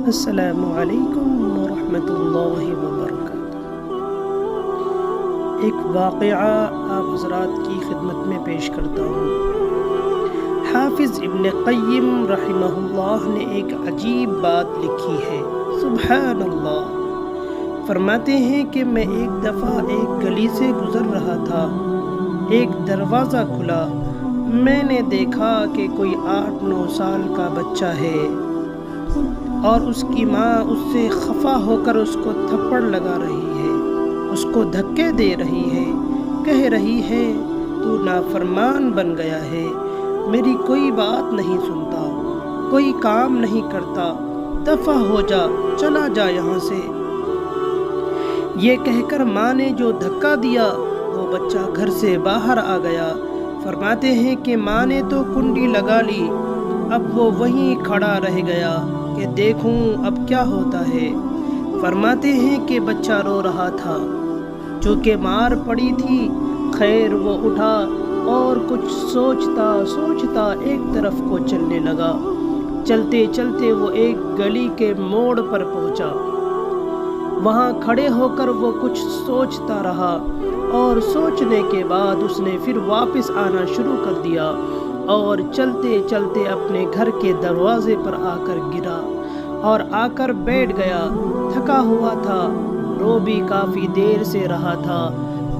السلام علیکم ورحمۃ اللہ وبرکاتہ۔ ایک واقعہ آپ حضرات کی خدمت میں پیش کرتا ہوں۔ حافظ ابن قیم رحمہ اللہ نے ایک عجیب بات لکھی ہے، سبحان اللہ۔ فرماتے ہیں کہ میں ایک دفعہ ایک گلی سے گزر رہا تھا، ایک دروازہ کھلا، میں نے دیکھا کہ کوئی 8-9 سال کا بچہ ہے اور اس کی ماں اس سے خفا ہو کر اس کو تھپڑ لگا رہی ہے، اس کو دھکے دے رہی ہے، کہہ رہی ہے تو نافرمان بن گیا ہے، میری کوئی بات نہیں سنتا، کوئی کام نہیں کرتا، دفع ہو جا، چلا جا یہاں سے۔ یہ کہہ کر ماں نے جو دھکا دیا وہ بچہ گھر سے باہر آ گیا۔ فرماتے ہیں کہ ماں نے تو کنڈی لگا لی، اب وہ وہیں کھڑا رہ گیا کہ دیکھوں اب کیا ہوتا ہے۔ فرماتے ہیں کہ بچہ رو رہا تھا، چونکہ مار پڑی تھی، خیر وہ اٹھا اور کچھ سوچتا ایک طرف کو چلنے لگا۔ چلتے چلتے وہ ایک گلی کے موڑ پر پہنچا، وہاں کھڑے ہو کر وہ کچھ سوچتا رہا، اور سوچنے کے بعد اس نے پھر واپس آنا شروع کر دیا اور چلتے چلتے اپنے گھر کے دروازے پر آ کر گرا اور آ کر بیٹھ گیا۔ تھکا ہوا تھا، رو بھی کافی دیر سے رہا تھا،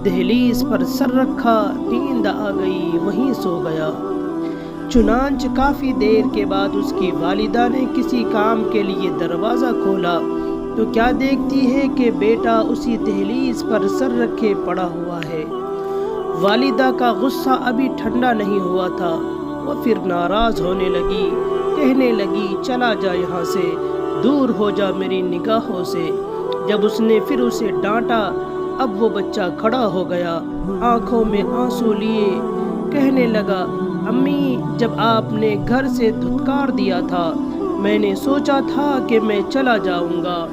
دہلیز پر سر رکھا، نیند آ گئی، وہیں سو گیا۔ چنانچہ کافی دیر کے بعد اس کی والدہ نے کسی کام کے لیے دروازہ کھولا تو کیا دیکھتی ہے کہ بیٹا اسی دہلیز پر سر رکھے پڑا ہوا ہے۔ والدہ کا غصہ ابھی ٹھنڈا نہیں ہوا تھا، وہ پھر ناراض ہونے لگی، کہنے لگی چلا جا یہاں سے، دور ہو جا میری نگاہوں سے۔ جب اس نے پھر اسے ڈانٹا، اب وہ بچہ کھڑا ہو گیا، آنکھوں میں آنسو لیے، کہنے لگا امی جب آپ نے گھر سے دھتکار دیا تھا میں نے سوچا تھا کہ میں چلا جاؤں گا،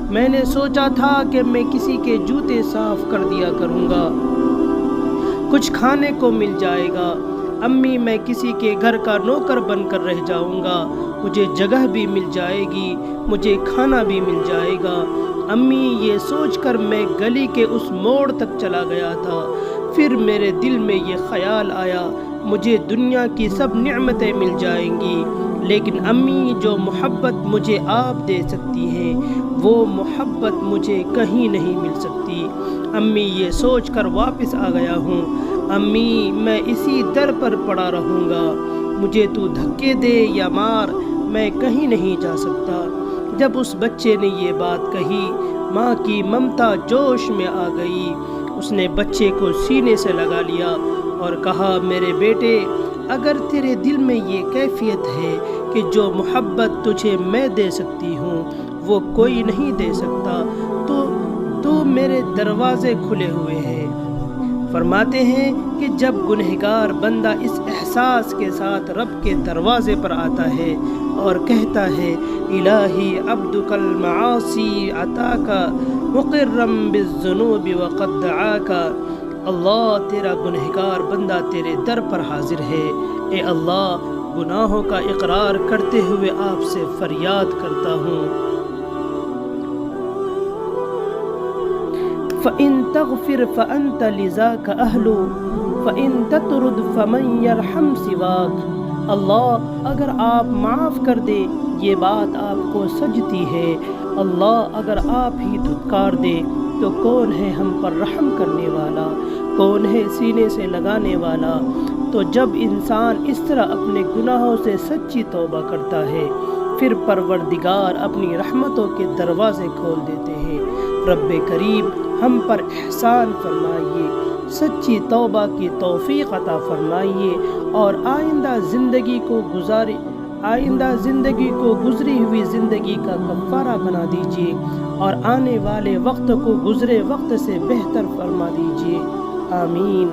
میں نے سوچا تھا کہ میں کسی کے جوتے صاف کر دیا کروں گا، کچھ کھانے کو مل جائے گا، امی میں کسی کے گھر کا نوکر بن کر رہ جاؤں گا، مجھے جگہ بھی مل جائے گی، مجھے کھانا بھی مل جائے گا۔ امی یہ سوچ کر میں گلی کے اس موڑ تک چلا گیا تھا، پھر میرے دل میں یہ خیال آیا مجھے دنیا کی سب نعمتیں مل جائیں گی، لیکن امی جو محبت مجھے آپ دے سکتی ہیں وہ محبت مجھے کہیں نہیں مل سکتی۔ امی یہ سوچ کر واپس آ گیا ہوں، امی میں اسی در پر پڑا رہوں گا، مجھے تو دھکے دے یا مار، میں کہیں نہیں جا سکتا۔ جب اس بچے نے یہ بات کہی، ماں کی ممتا جوش میں آ گئی، اس نے بچے کو سینے سے لگا لیا اور کہا میرے بیٹے اگر تیرے دل میں یہ کیفیت ہے کہ جو محبت تجھے میں دے سکتی ہوں وہ کوئی نہیں دے سکتا تو میرے دروازے کھلے ہوئے ہیں۔ فرماتے ہیں کہ جب گنہگار بندہ اس احساس کے ساتھ رب کے دروازے پر آتا ہے اور کہتا ہے الہی عبدک المعاصی عطاکا مقرم بالذنوب وقد دعاکا، اللہ تیرا گنہگار بندہ تیرے در پر حاضر ہے، اے اللہ گناہوں کا اقرار کرتے ہوئے آپ سے فریاد کرتا ہوں۔ فَإِن تَغْفِرْ فَأَنْتَ لِذَاكَ أَهْلُ فَإِن تَطْرُدْ فَمَنْ يَرْحَمْ سِوَاكَ، اللہ اگر آپ معاف کر دے یہ بات آپ کو سجتی ہے، اللہ اگر آپ ہی دھتکار دے تو کون ہے ہم پر رحم کرنے والا، کون ہے سینے سے لگانے والا۔ تو جب انسان اس طرح اپنے گناہوں سے سچی توبہ کرتا ہے پھر پروردگار اپنی رحمتوں کے دروازے کھول دیتے ہیں۔ رب کریم ہم پر احسان فرمائیے، سچی توبہ کی توفیق عطا فرمائیے اور آئندہ زندگی کو گزری ہوئی زندگی کا کفارہ بنا دیجیے اور آنے والے وقت کو گزرے وقت سے بہتر فرما دیجیے، آمین۔